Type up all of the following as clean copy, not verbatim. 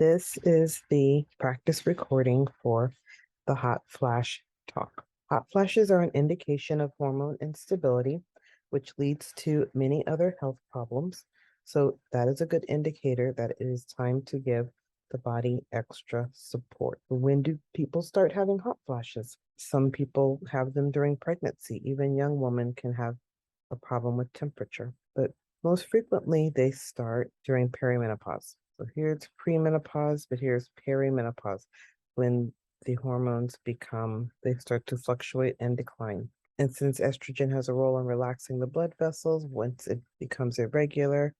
This is the practice recording for the hot flash talk. Hot flashes are an indication of hormone instability, which leads to many other health problems. So that is a good indicator that it is time to give the body extra support. When do people start having hot flashes? Some people have them during pregnancy. Even young women can have a problem with temperature, but most frequently they start during perimenopause. So here's premenopause, but here's perimenopause when the hormones they start to fluctuate and decline. And since estrogen has a role in relaxing the blood vessels, once it becomes irregular,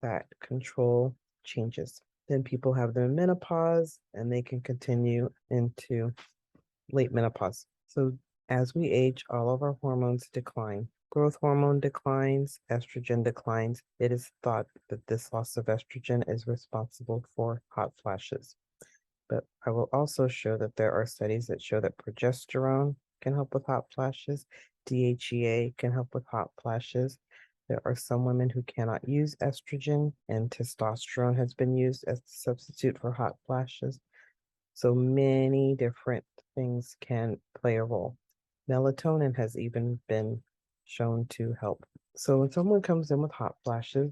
that control changes. Then people have their menopause and they can continue into late menopause. So as we age, all of our hormones decline. Growth hormone declines, estrogen declines. It is thought that this loss of estrogen is responsible for hot flashes. But I will also show that there are studies that show that progesterone can help with hot flashes. DHEA can help with hot flashes. There are some women who cannot use estrogen, and testosterone has been used as a substitute for hot flashes. So many different things can play a role. Melatonin has even been shown to help. So when someone comes in with hot flashes,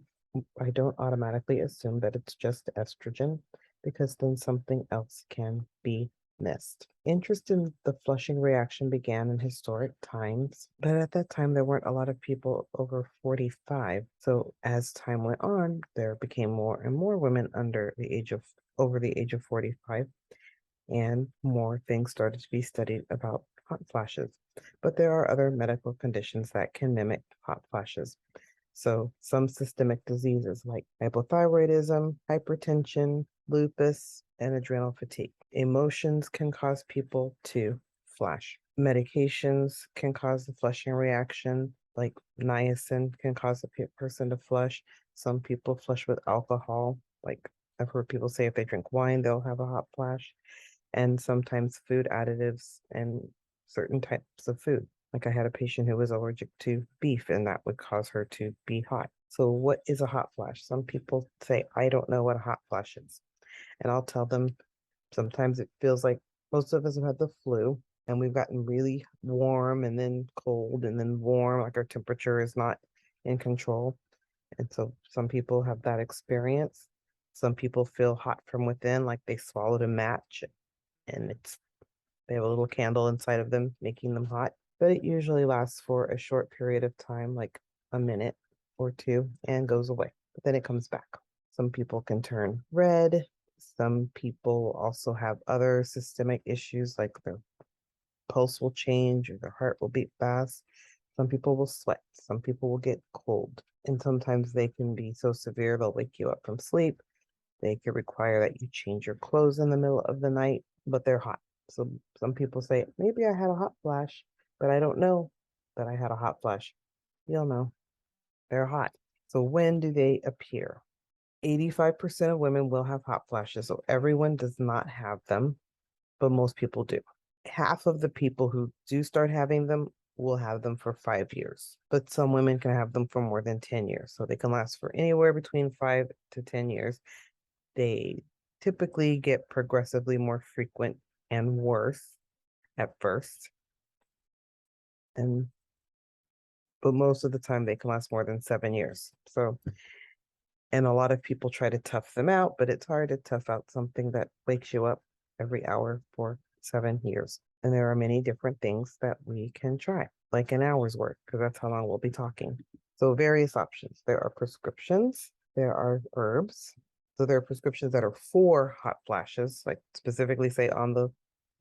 I don't automatically assume that it's just estrogen because then something else can be missed. Interest in the flushing reaction began in historic times, but at that time there weren't a lot of people over 45. So as time went on, there became more and more women over the age of 45, and more things started to be studied about hot flashes. But there are other medical conditions that can mimic hot flashes. So some systemic diseases like hypothyroidism, hypertension, lupus, and adrenal fatigue. Emotions can cause people to flash. Medications can cause the flushing reaction, like niacin can cause a person to flush. Some people flush with alcohol, like I've heard people say if they drink wine, they'll have a hot flash. And sometimes food additives and certain types of food. Like I had a patient who was allergic to beef, and that would cause her to be hot. So, what is a hot flash? Some people say, I don't know what a hot flash is. And I'll tell them sometimes it feels like most of us have had the flu and we've gotten really warm and then cold and then warm, like our temperature is not in control. And so some people have that experience. Some people feel hot from within, like they swallowed a match and they have a little candle inside of them making them hot. But it usually lasts for a short period of time, like a minute or two, and goes away. But then it comes back. Some people can turn red. Some people also have other systemic issues, like their pulse will change or their heart will beat fast. Some people will sweat. Some people will get cold. And sometimes they can be so severe they'll wake you up from sleep. They could require that you change your clothes in the middle of the night, but they're hot. So some people say, maybe I had a hot flash, but I don't know that I had a hot flash. You'll know. They're hot. So when do they appear? 85% of women will have hot flashes. So everyone does not have them, but most people do. Half of the people who do start having them will have them for 5 years, but some women can have them for more than 10 years. So they can last for anywhere between 5 to 10 years. They typically get progressively more frequent and worse at first. But most of the time they can last more than 7 years. So, and a lot of people try to tough them out, but it's hard to tough out something that wakes you up every hour for 7 years. And there are many different things that we can try, like an hour's work, because that's how long we'll be talking. So various options. There are prescriptions, there are herbs. So there are prescriptions that are for hot flashes, like specifically say on the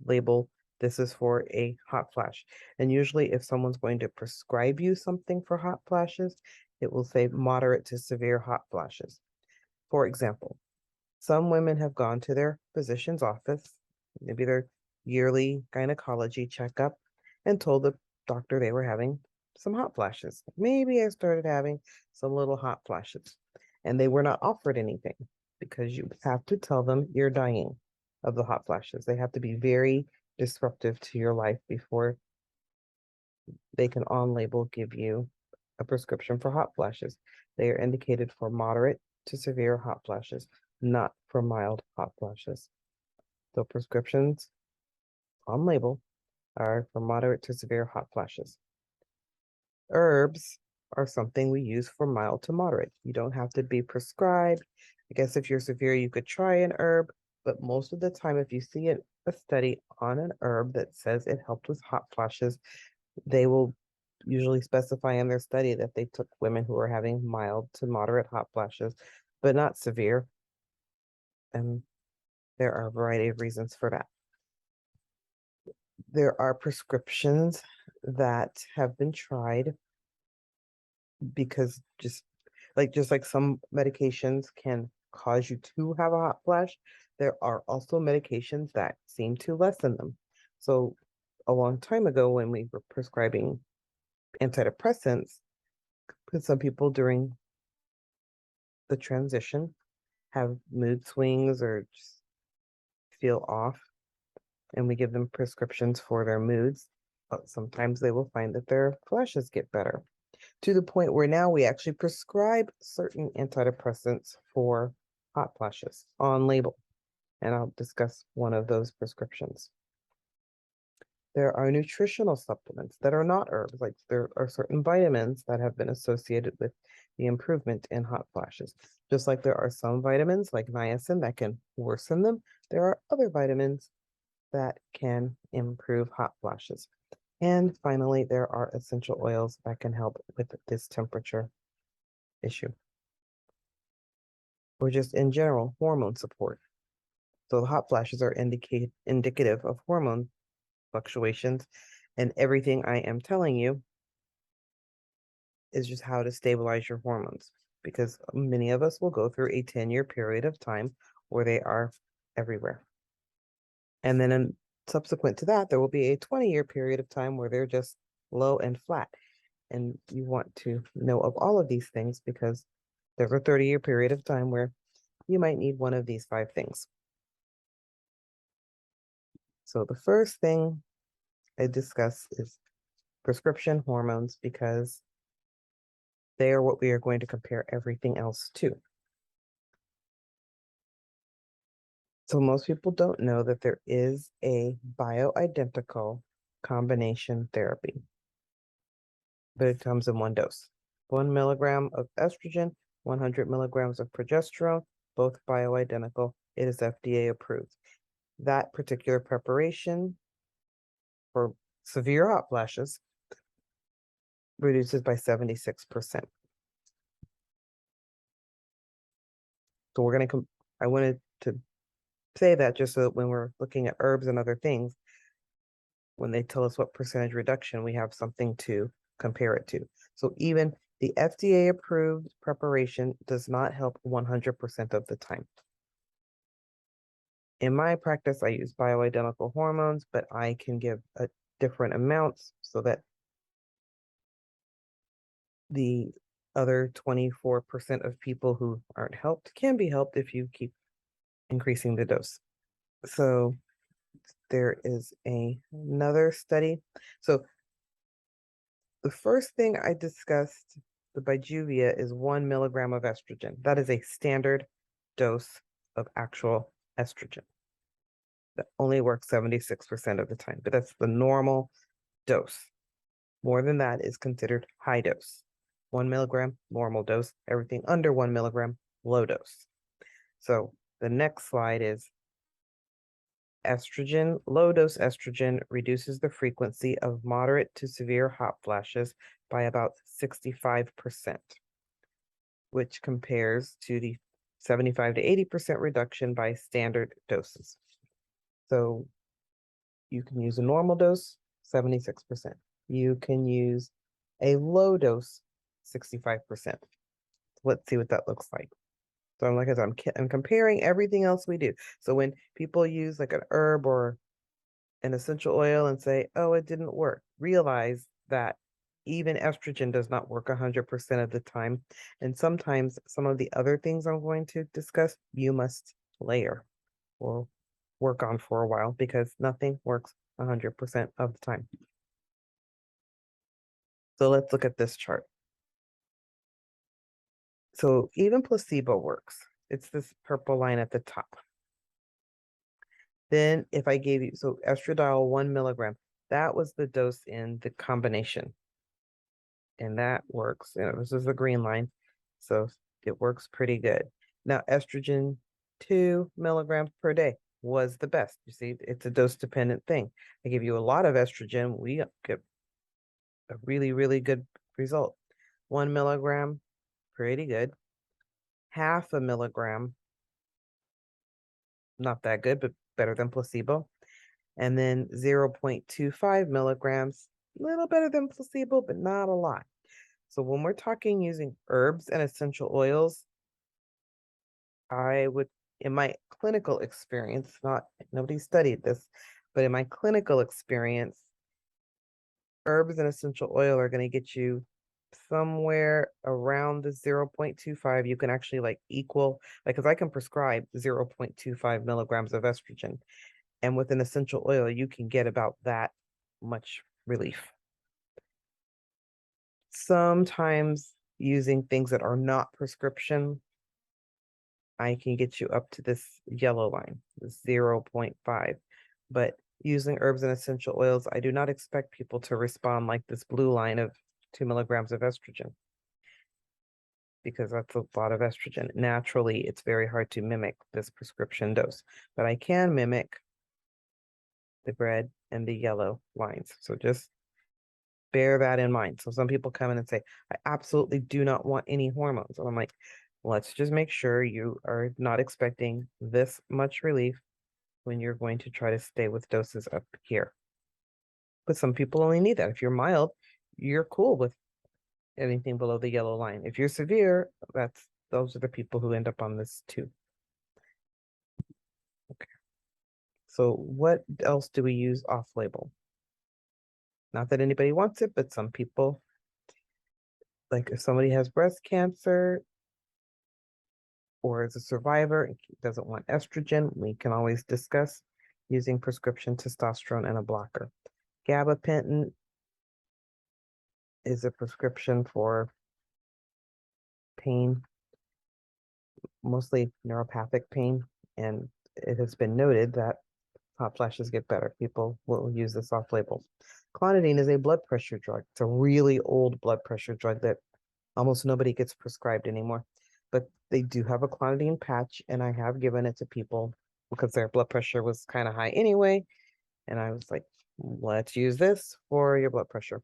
label, this is for a hot flash. And usually if someone's going to prescribe you something for hot flashes, it will say moderate to severe hot flashes. For example, some women have gone to their physician's office, maybe their yearly gynecology checkup, and told the doctor they were having some hot flashes. Maybe I started having some little hot flashes, and they were not offered anything because you have to tell them you're dying of the hot flashes. They have to be very disruptive to your life before they can on label give you a prescription for hot flashes. They are indicated for moderate to severe hot flashes. not for mild hot flashes. So prescriptions on label are for moderate to severe hot flashes. Herbs are something we use for mild to moderate. You don't have to be prescribed. I guess if you're severe, you could try an herb, but most of the time, if you see a study on an herb that says it helped with hot flashes, they will usually specify in their study that they took women who are having mild to moderate hot flashes, but not severe. And there are a variety of reasons for that. There are prescriptions that have been tried because just like some medications can cause you to have a hot flash, there are also medications that seem to lessen them. So a long time ago when we were prescribing antidepressants, because some people during the transition have mood swings or just feel off, and we give them prescriptions for their moods, but sometimes they will find that their flashes get better, to the point where now we actually prescribe certain antidepressants for hot flashes on label. And I'll discuss one of those prescriptions. There are nutritional supplements that are not herbs, like there are certain vitamins that have been associated with the improvement in hot flashes. Just like there are some vitamins like niacin that can worsen them, there are other vitamins that can improve hot flashes. And finally, there are essential oils that can help with this temperature issue. Or just in general, hormone support. So the hot flashes are indicative of hormone fluctuations, and everything I am telling you is just how to stabilize your hormones, because many of us will go through a 10-year period of time where they are everywhere. And then subsequent to that, there will be a 20-year period of time where they're just low and flat. And you want to know of all of these things because there's a 30-year period of time where you might need one of these 5 things. So the first thing I discuss is prescription hormones, because they are what we are going to compare everything else to. So most people don't know that there is a bioidentical combination therapy, but it comes in one dose. 1 milligram of estrogen, 100 milligrams of progesterone, both bioidentical. It is FDA approved. That particular preparation for severe hot flashes reduces by 76%. So we're going to, I wanted to say that just so that when we're looking at herbs and other things, when they tell us what percentage reduction, we have something to compare it to. So even the FDA approved preparation does not help 100% of the time. In my practice, I use bioidentical hormones, but I can give different amounts so that the other 24% of people who aren't helped can be helped if you keep increasing the dose. So there is another study. So the first thing I discussed, the Bijuvia, is 1 milligram of estrogen. That is a standard dose of actual estrogen. That only works 76% of the time, but that's the normal dose. More than that is considered high dose. 1 milligram, normal dose. Everything under 1 milligram, low dose. So the next slide is estrogen. Low dose estrogen reduces the frequency of moderate to severe hot flashes by about 65%, which compares to the 75 to 80% reduction by standard doses. So you can use a normal dose, 76%. You can use a low dose, 65%. Let's see what that looks like. So I'm comparing everything else we do. So when people use like an herb or an essential oil and say, oh, it didn't work, realize that even estrogen does not work 100% of the time. And sometimes some of the other things I'm going to discuss, you must layer or work on for a while, because nothing works 100% of the time. So let's look at this chart. So even placebo works. It's this purple line at the top. Then if I gave you, so estradiol 1 milligram, that was the dose in the combination. And that works. You know, this is the green line. So it works pretty good. Now, estrogen 2 milligrams per day was the best. You see, it's a dose dependent thing. I give you a lot of estrogen, we get a really, really good result. 1 milligram, pretty good. Half a milligram, not that good, but better than placebo. And then 0.25 milligrams, a little better than placebo, but not a lot. So when we're talking using herbs and essential oils, I would, in my clinical experience, nobody studied this, but in my clinical experience, herbs and essential oil are going to get you somewhere around the 0.25. You can actually like equal, like, because I can prescribe 0.25 milligrams of estrogen. And with an essential oil, you can get about that much relief. Sometimes using things that are not prescription, I can get you up to this yellow line, 0.5. But using herbs and essential oils, I do not expect people to respond like this blue line of 2 milligrams of estrogen, because that's a lot of estrogen. Naturally, it's very hard to mimic this prescription dose, but I can mimic the red and the yellow lines. So just bear that in mind. So some people come in and say, I absolutely do not want any hormones. And I'm like, let's just make sure you are not expecting this much relief when you're going to try to stay with doses up here. But some people only need that. If you're mild, you're cool with anything below the yellow line. If you're severe, those are the people who end up on this too. Okay. So what else do we use off-label? Not that anybody wants it, but some people, like if somebody has breast cancer or is a survivor and doesn't want estrogen, we can always discuss using prescription testosterone and a blocker. Gabapentin is a prescription for pain, mostly neuropathic pain, and it has been noted that hot flashes get better. People will use this off-label. Clonidine is a blood pressure drug. It's a really old blood pressure drug that almost nobody gets prescribed anymore. But they do have a Clonidine patch, and I have given it to people because their blood pressure was kind of high anyway. And I was like, let's use this for your blood pressure.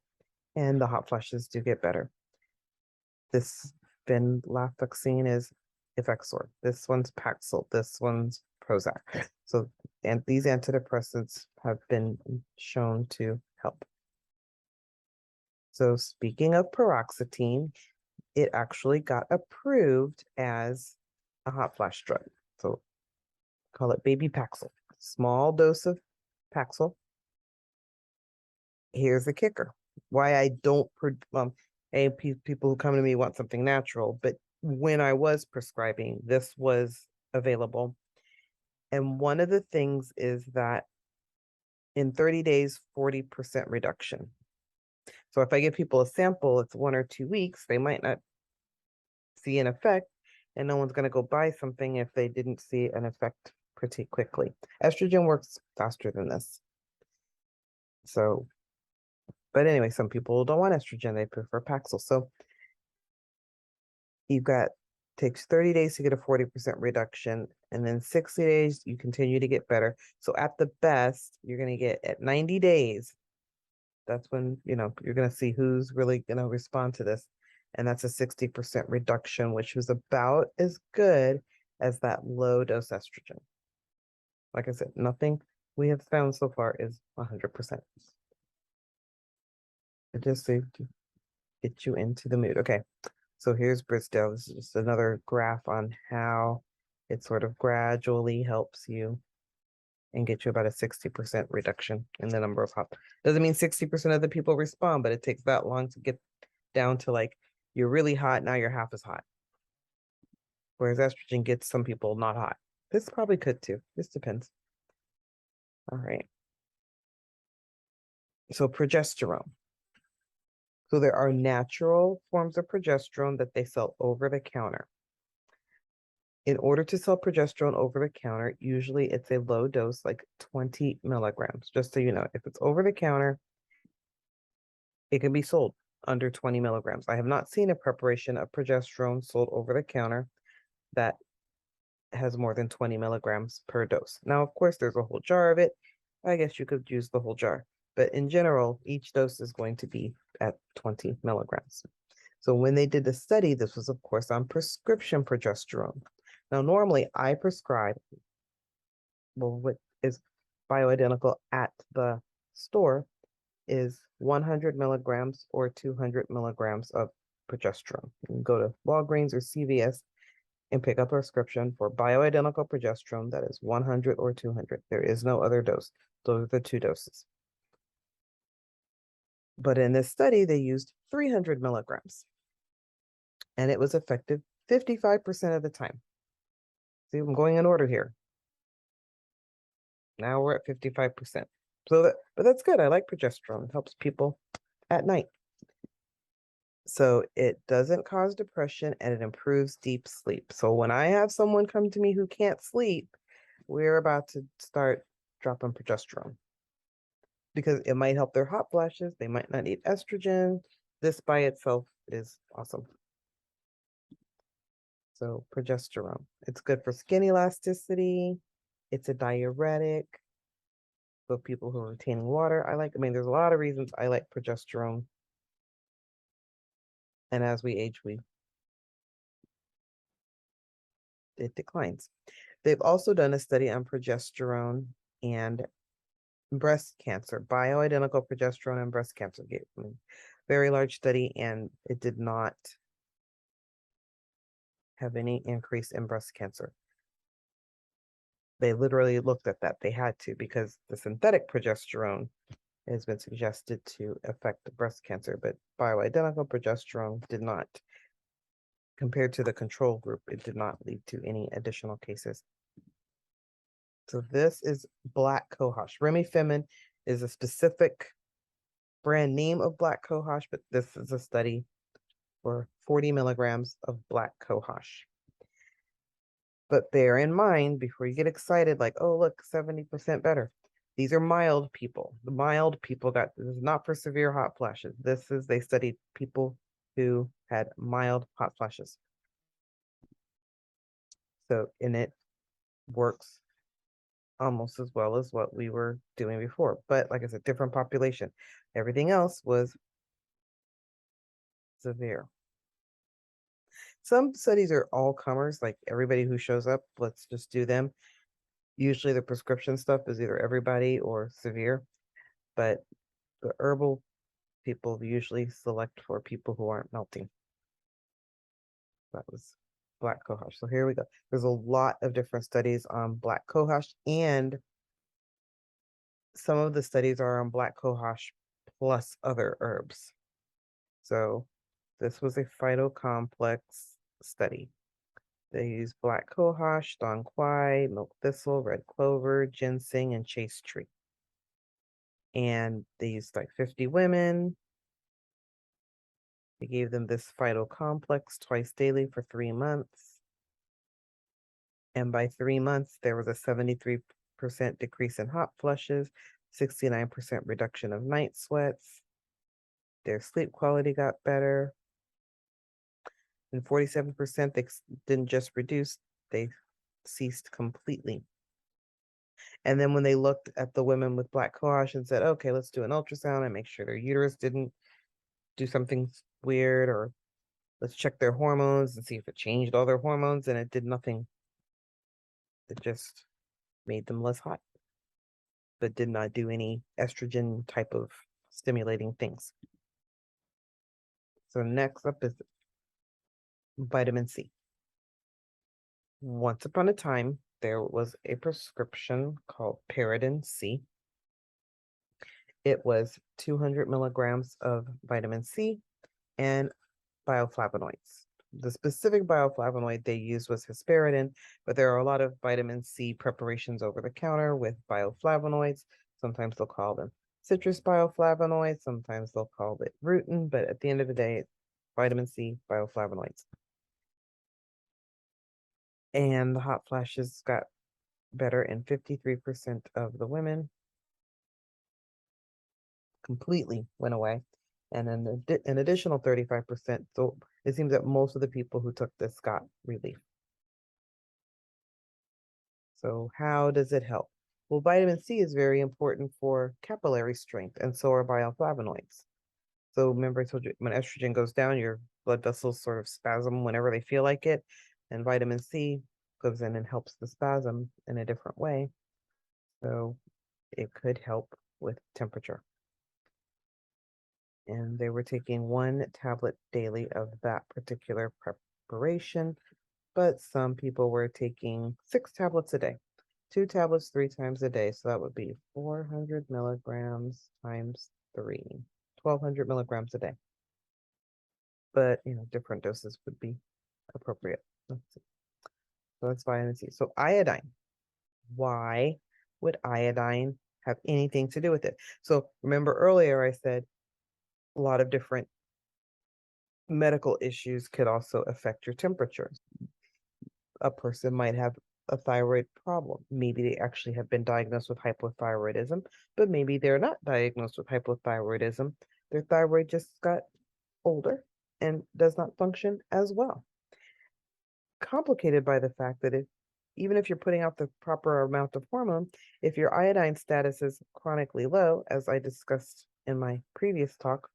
And the hot flashes do get better. This venlafaxine is Effexor. This one's Paxil. This one's Prozac. So, and these antidepressants have been shown to help. So speaking of paroxetine, it actually got approved as a hot flash drug. So call it baby Paxil. Small dose of Paxil. Here's the kicker. Why I don't, people who come to me want something natural, but when I was prescribing, this was available. And one of the things is that in 30 days, 40% reduction. So if I give people a sample, it's 1 or 2 weeks, they might not see an effect, and no one's going to go buy something if they didn't see an effect pretty quickly. Estrogen works faster than this. So, but anyway, some people don't want estrogen, they prefer Paxil. So you've got, takes 30 days to get a 40% reduction, and then 60 days, you continue to get better. So at the best, you're going to get at 90 days. That's when, you're going to see who's really going to respond to this. And that's a 60% reduction, which was about as good as that low dose estrogen. Like I said, nothing we have found so far is 100%. It just to get you into the mood. Okay, so here's Bristol. This is just another graph on how it sort of gradually helps you and get you about a 60% reduction in the number of hot. Doesn't mean 60% of the people respond, but it takes that long to get down to like, you're really hot, now you're half as hot. Whereas estrogen gets some people not hot. This probably could too. This depends. All right. So progesterone. So there are natural forms of progesterone that they sell over the counter. In order to sell progesterone over the counter, usually it's a low dose, like 20 milligrams. Just so you know, if it's over the counter, it can be sold under 20 milligrams. I have not seen a preparation of progesterone sold over the counter that has more than 20 milligrams per dose. Now, of course, there's a whole jar of it. I guess you could use the whole jar, but in general, each dose is going to be at 20 milligrams. So when they did the study, this was, of course, on prescription progesterone. Now, normally I prescribe, well, what is bioidentical at the store is 100 milligrams or 200 milligrams of progesterone. You can go to Walgreens or CVS and pick up a prescription for bioidentical progesterone that is 100 or 200. There is no other dose. Those are the two doses. But in this study, they used 300 milligrams, and it was effective 55% of the time. See, I'm going in order here. Now we're at 55%. But that's good. I like progesterone. It helps people at night. So it doesn't cause depression and it improves deep sleep. So when I have someone come to me who can't sleep, we're about to start dropping progesterone because it might help their hot flashes. They might not need estrogen. This by itself is awesome. So progesterone, it's good for skin elasticity. It's a diuretic. So people who are retaining water, there's a lot of reasons I like progesterone. And as we age, it declines. They've also done a study on progesterone and breast cancer, bioidentical progesterone and breast cancer. Very large study, and it did not have any increase in breast cancer. They literally looked at that. They had to, because the synthetic progesterone has been suggested to affect breast cancer, but bioidentical progesterone did not. Compared to the control group, it did not lead to any additional cases. So this is black cohosh. Remifemin is a specific brand name of black cohosh, but this is a study for 40 milligrams of black cohosh. But bear in mind, before you get excited, like, oh, look, 70% better. These are mild people. The mild people this is not for severe hot flashes. They studied people who had mild hot flashes. So, and it works almost as well as what we were doing before. But like I said, different population. Everything else was severe. Some studies are all comers, like everybody who shows up, let's just do them. Usually the prescription stuff is either everybody or severe, but the herbal people usually select for people who aren't melting. That was black cohosh. So here we go. There's a lot of different studies on black cohosh, and some of the studies are on black cohosh plus other herbs. So this was a phytocomplex study. They used black cohosh, dong quai, milk thistle, red clover, ginseng, and chaste tree. And they used like 50 women. They gave them this phytocomplex twice daily for 3 months. And by 3 months, there was a 73% decrease in hot flushes, 69% reduction of night sweats. Their sleep quality got better. And 47% they didn't just reduce, they ceased completely. And then when they looked at the women with black cohosh and said, okay, let's do an ultrasound and make sure their uterus didn't do something weird, or let's check their hormones and see if it changed all their hormones, and it did nothing. It just made them less hot, but did not do any estrogen type of stimulating things. So next up is vitamin C. Once upon a time, there was a prescription called Paradin C. It was 200 milligrams of vitamin C and bioflavonoids. The specific bioflavonoid they used was hesperidin, but there are a lot of vitamin C preparations over the counter with bioflavonoids. Sometimes they'll call them citrus bioflavonoids, sometimes they'll call it rutin, but at the end of the day, vitamin C bioflavonoids. And the hot flashes got better in 53% of the women, completely went away. And then an additional 35%. So it seems that most of the people who took this got relief. So how does it help? Well, vitamin C is very important for capillary strength, and so are bioflavonoids. So remember I told you when estrogen goes down, your blood vessels sort of spasm whenever they feel like it, and vitamin C goes in and helps the spasm in a different way. So it could help with temperature. And they were taking 1 tablet daily of that particular preparation, but some people were taking 6 tablets a day, 2 tablets 3 times a day. So that would be 400 milligrams times 3, 1200 milligrams a day. But, different doses would be appropriate. Let's see. So that's vitamin C. So iodine. Why would iodine have anything to do with it? So remember earlier I said a lot of different medical issues could also affect your temperature. A person might have a thyroid problem. Maybe they actually have been diagnosed with hypothyroidism, but maybe they're not diagnosed with hypothyroidism. Their thyroid just got older and does not function as well. Complicated by the fact that even if you're putting out the proper amount of hormone, if your iodine status is chronically low, as I discussed in my previous talk,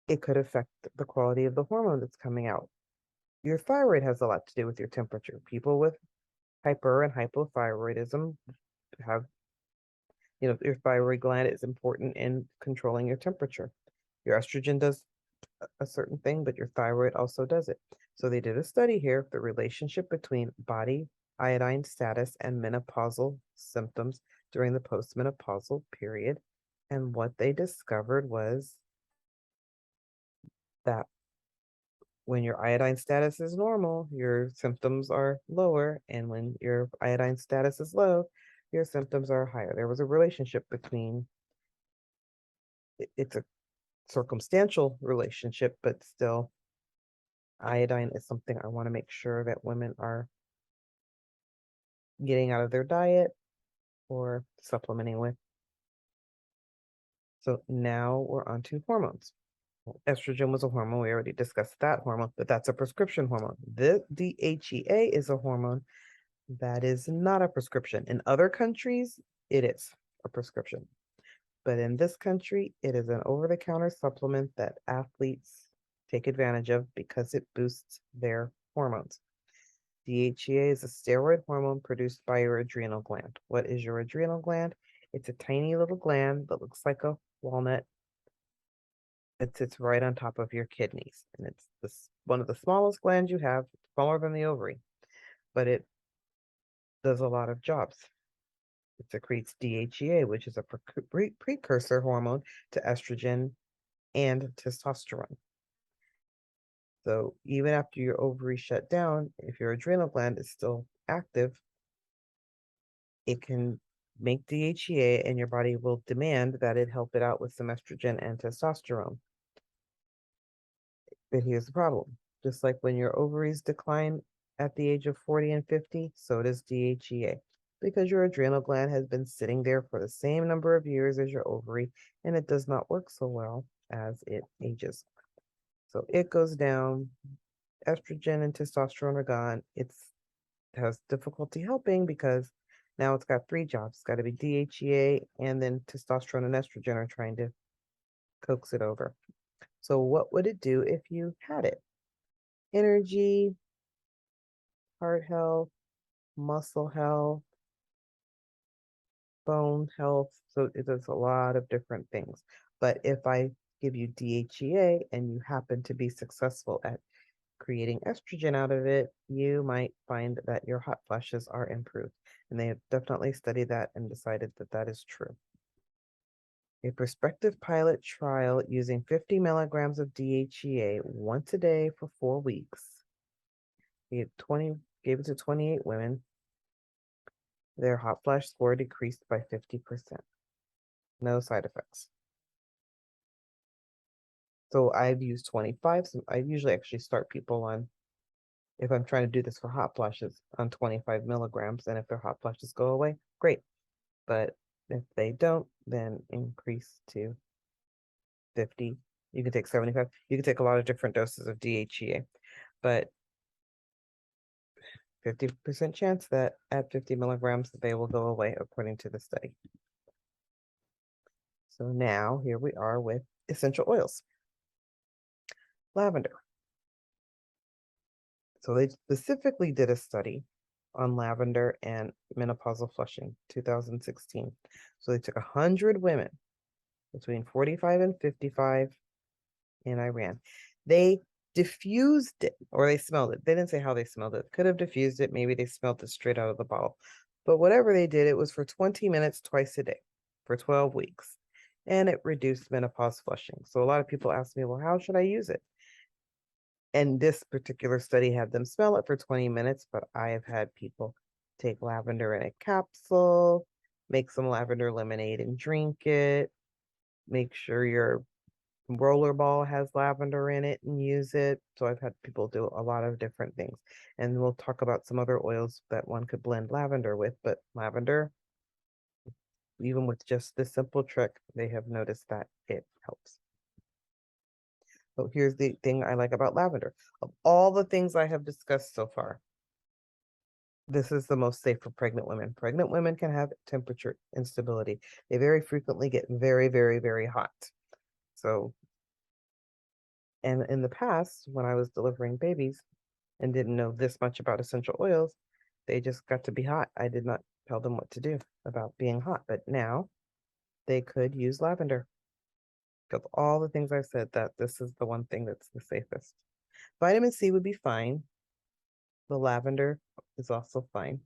it could affect the quality of the hormone that's coming out. Your thyroid has a lot to do with your temperature. People with hyper and hypothyroidism have, your thyroid gland is important in controlling your temperature. Your estrogen does a certain thing, but your thyroid also does it. So they did a study here, the relationship between body iodine status and menopausal symptoms during the postmenopausal period. And what they discovered was that when your iodine status is normal, your symptoms are lower. And when your iodine status is low, your symptoms are higher. There was a relationship between, it's a circumstantial relationship, but still, iodine is something I want to make sure that women are getting out of their diet or supplementing with. So now we're on to hormones. Estrogen was a hormone. We already discussed that hormone, but that's a prescription hormone. The DHEA is a hormone that is not a prescription. In other countries, it is a prescription. But in this country, it is an over-the-counter supplement that athletes take advantage of because it boosts their hormones. DHEA is a steroid hormone produced by your adrenal gland. What is your adrenal gland? It's a tiny little gland that looks like a walnut. It sits right on top of your kidneys. And it's one of the smallest glands you have, smaller than the ovary, but it does a lot of jobs. It secretes DHEA, which is a precursor hormone to estrogen and testosterone. So even after your ovaries shut down, if your adrenal gland is still active, it can make DHEA and your body will demand that it help it out with some estrogen and testosterone. But here's the problem. Just like when your ovaries decline at the age of 40 and 50, so does DHEA, because your adrenal gland has been sitting there for the same number of years as your ovary, and it does not work so well as it ages. So it goes down, estrogen and testosterone are gone. It has difficulty helping because now it's got 3 jobs. It's got to be DHEA, and then testosterone and estrogen are trying to coax it over. So what would it do if you had it? Energy, heart health, muscle health, bone health. So it does a lot of different things. But if I give you DHEA and you happen to be successful at creating estrogen out of it, you might find that your hot flashes are improved. And they have definitely studied that and decided that that is true. A prospective pilot trial using 50 milligrams of DHEA once a day for 4 weeks. Gave it to 28 women. Their hot flash score decreased by 50%. No side effects. So I've used 25. So I usually actually start people on if I'm trying to do this for hot flashes on 25 milligrams, and if their hot flashes go away, great. But if they don't, then increase to 50. You can take 75. You can take a lot of different doses of DHEA, but 50% chance that at 50 milligrams they will go away according to the study. So now here we are with essential oils. Lavender. So they specifically did a study on lavender and menopausal flushing, 2016. So they took 100 women between 45 and 55 in Iran. They diffused it, or they smelled it. They didn't say how they smelled it. Could have diffused it. Maybe they smelled it straight out of the bottle. But whatever they did, it was for 20 minutes twice a day for 12 weeks. And it reduced menopause flushing. So a lot of people ask me, well, how should I use it? And this particular study had them smell it for 20 minutes, but I have had people take lavender in a capsule, make some lavender lemonade and drink it. Make sure your rollerball has lavender in it and use it. So I've had people do a lot of different things. And we'll talk about some other oils that one could blend lavender with, but lavender, even with just this simple trick, they have noticed that it helps. So here's the thing I like about lavender. Of all the things I have discussed so far, this is the most safe for pregnant women. Pregnant women can have temperature instability. They very frequently get very, very, very hot. So, and in the past, when I was delivering babies and didn't know this much about essential oils, they just got to be hot. I did not tell them what to do about being hot, but now they could use lavender. Of all the things I said, that this is the one thing that's the safest. Vitamin C would be fine. The lavender is also fine.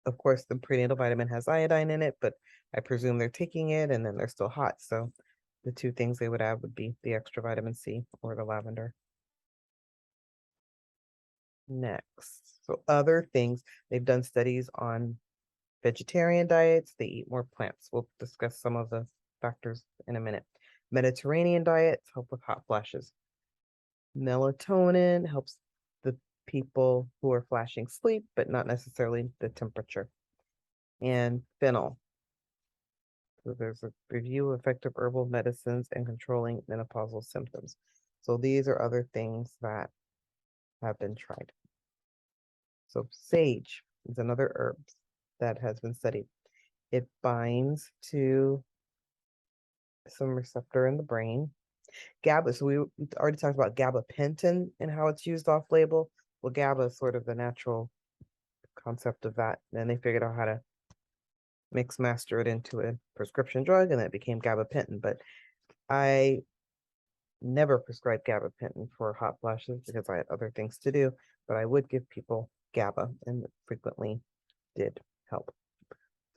Of course, the prenatal vitamin has iodine in it, but I presume they're taking it and then they're still hot. So the two things they would add would be the extra vitamin C or the lavender. Next, so other things, they've done studies on vegetarian diets. They eat more plants. We'll discuss some of the factors in a minute. Mediterranean diets help with hot flashes. Melatonin helps the people who are flashing sleep, but not necessarily the temperature. And fennel. So there's a review of effective herbal medicines and controlling menopausal symptoms. So these are other things that have been tried. So sage is another herb that has been studied. It binds to some receptor in the brain. GABA, so we already talked about gabapentin and how it's used off label. Well, GABA is sort of the natural concept of that. Then they figured out how to mix master it into a prescription drug, and that became gabapentin. But I never prescribed gabapentin for hot flashes because I had other things to do, but I would give people GABA and it frequently did help.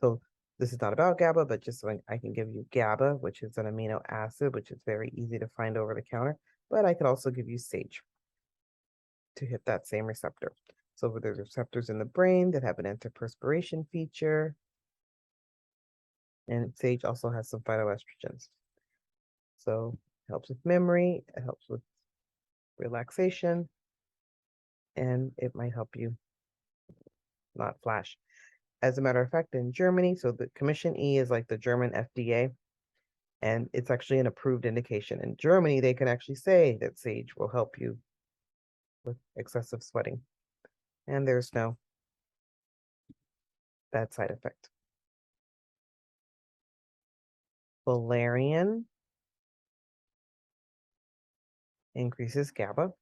So this is not about GABA, but just so I can give you GABA, which is an amino acid, which is very easy to find over the counter, but I could also give you sage to hit that same receptor. So there's receptors in the brain that have an antiperspiration feature, and sage also has some phytoestrogens. So it helps with memory, it helps with relaxation, and it might help you not flash. As a matter of fact, in Germany, so the Commission E is like the German FDA, and it's actually an approved indication. In Germany, they can actually say that sage will help you with excessive sweating, and there's no bad side effect. Valerian increases GABA,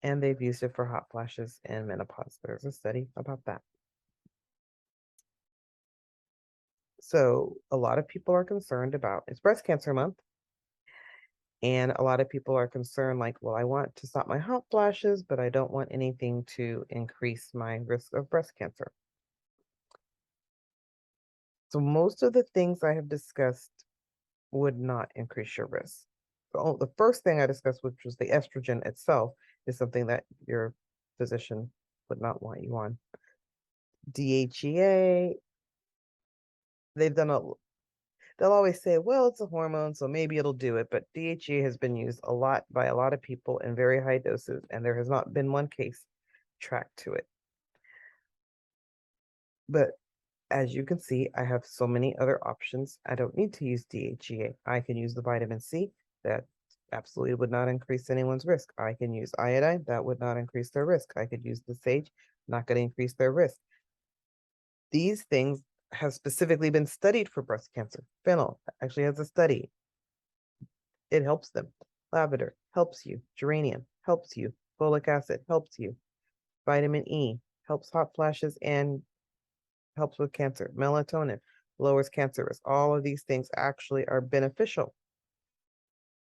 and they've used it for hot flashes and menopause. There's a study about that. So a lot of people are concerned about, it's breast cancer month, and a lot of people are concerned like, well, I want to stop my hot flashes, but I don't want anything to increase my risk of breast cancer. So most of the things I have discussed would not increase your risk. The first thing I discussed, which was the estrogen itself, is something that your physician would not want you on. DHEA, they've done they'll always say, well, it's a hormone, so maybe it'll do it. But DHEA has been used a lot by a lot of people in very high doses, and there has not been one case tracked to it. But as you can see, I have so many other options. I don't need to use DHEA. I can use the vitamin C. That absolutely would not increase anyone's risk. I can use iodine. That would not increase their risk. I could use the sage. Not going to increase their risk. These things have specifically been studied for breast cancer. Fennel actually has a study. It helps them. Lavender helps you. Geranium helps you. Folic acid helps you. Vitamin E helps hot flashes and helps with cancer. Melatonin lowers cancer risk. All of these things actually are beneficial.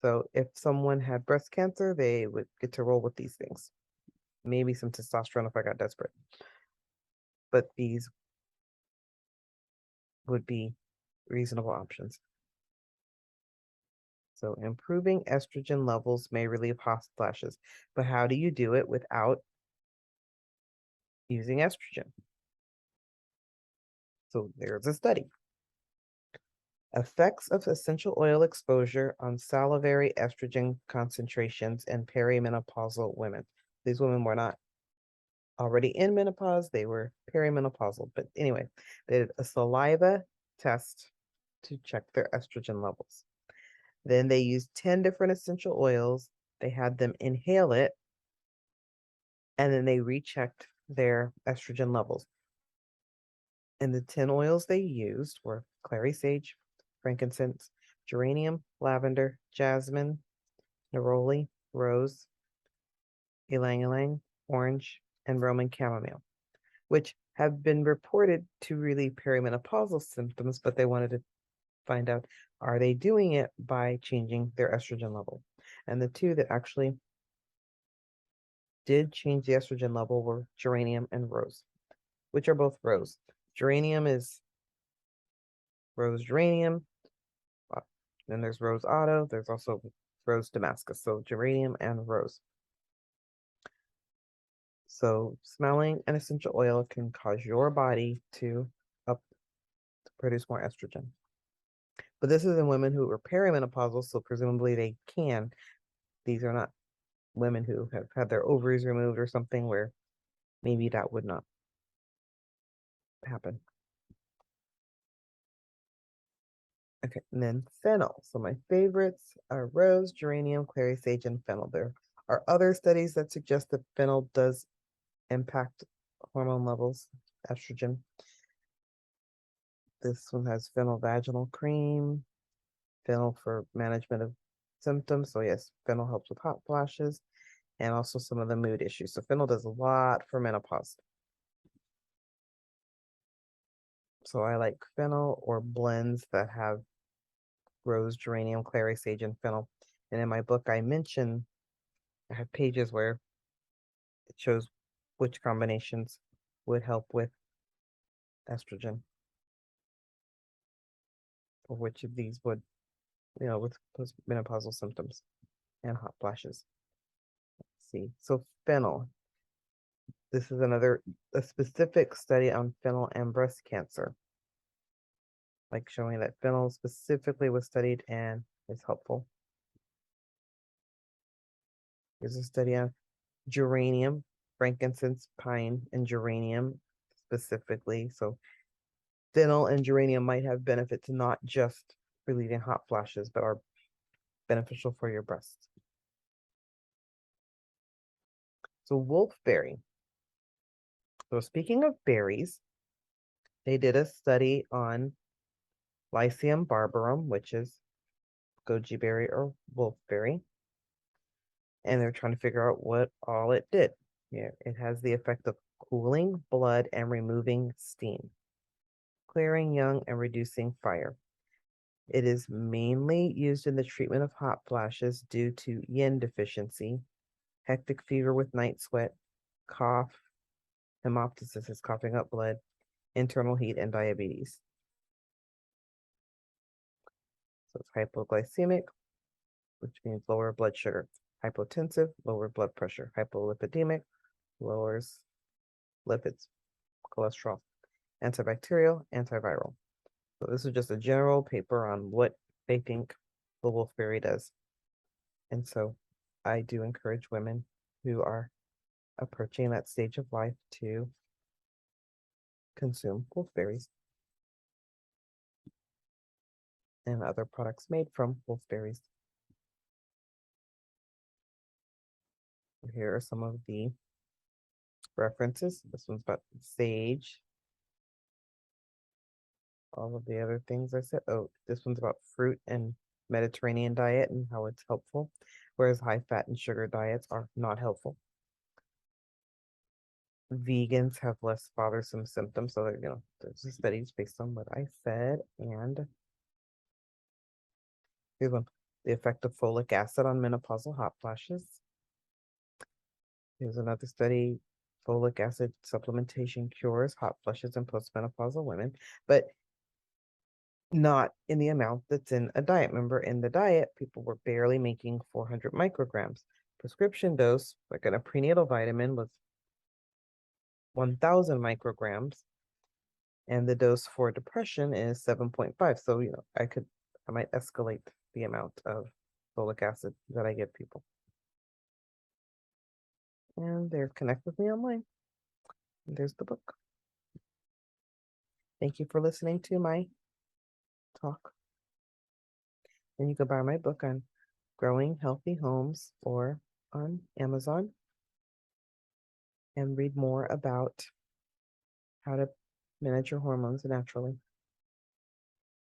So if someone had breast cancer, they would get to roll with these things. Maybe some testosterone if I got desperate. But these would be reasonable options. So improving estrogen levels may relieve hot flashes, but how do you do it without using estrogen? So there's a study. Effects of essential oil exposure on salivary estrogen concentrations in perimenopausal women. These women were not already in menopause, they were perimenopausal. But anyway, they did a saliva test to check their estrogen levels. Then they used 10 different essential oils. They had them inhale it, and then they rechecked their estrogen levels. And the 10 oils they used were clary sage, frankincense, geranium, lavender, jasmine, neroli, rose, ylang ylang, orange, and Roman chamomile, which have been reported to relieve perimenopausal symptoms, but they wanted to find out, are they doing it by changing their estrogen level? And the two that actually did change the estrogen level were geranium and rose, which are both rose. Geranium is rose geranium. Then there's rose otto. There's also rose Damascus. So geranium and rose. So smelling an essential oil can cause your body to produce more estrogen. But this is in women who are perimenopausal, so presumably they can. These are not women who have had their ovaries removed or something where maybe that would not happen. Okay, and then fennel. So my favorites are rose, geranium, clary sage, and fennel. There are other studies that suggest that fennel does impact hormone levels, estrogen. This one has fennel vaginal cream, fennel for management of symptoms. So yes, fennel helps with hot flashes and also some of the mood issues. So fennel does a lot for menopause. So I like fennel or blends that have rose, geranium, clary sage, and fennel. And in my book, I have pages where it shows which combinations would help with estrogen, or which of these would, with postmenopausal symptoms and hot flashes. Let's see. So fennel. This is a specific study on fennel and breast cancer, like showing that fennel specifically was studied and is helpful. There's a study on geranium, frankincense, pine, and geranium specifically. So fennel and geranium might have benefit to not just relieving hot flashes, but are beneficial for your breasts. So wolfberry. So speaking of berries, they did a study on Lycium barbarum, which is goji berry or wolfberry. And they're trying to figure out what all it did. Yeah, it has the effect of cooling blood and removing steam, clearing young and reducing fire. It is mainly used in the treatment of hot flashes due to yin deficiency, hectic fever with night sweat, cough, hemoptysis is coughing up blood, internal heat, and diabetes. So it's hypoglycemic, which means lower blood sugar. Hypotensive, lower blood pressure. Hypolipidemic, lowers lipids, cholesterol. Antibacterial, antiviral. So this is just a general paper on what they think the wolfberry does. And so I do encourage women who are approaching that stage of life to consume wolfberries and other products made from wolfberries. Here are some of the references. This one's about sage. All of the other things I said. Oh, this one's about fruit and Mediterranean diet and how it's helpful, whereas high fat and sugar diets are not helpful. Vegans have less bothersome symptoms, so there's studies based on what I said. And here's one: the effect of folic acid on menopausal hot flashes. Here's another study: folic acid supplementation cures hot flushes in postmenopausal women, but not in the amount that's in a diet. Remember, in the diet, people were barely making 400 micrograms. Prescription dose, like a prenatal vitamin, was 1,000 micrograms, and the dose for depression is 7.5. So, I might escalate the amount of folic acid that I give people. And there's connect with me online. And there's the book. Thank you for listening to my talk. And you can buy my book on growing healthy homes or on Amazon and read more about how to manage your hormones naturally.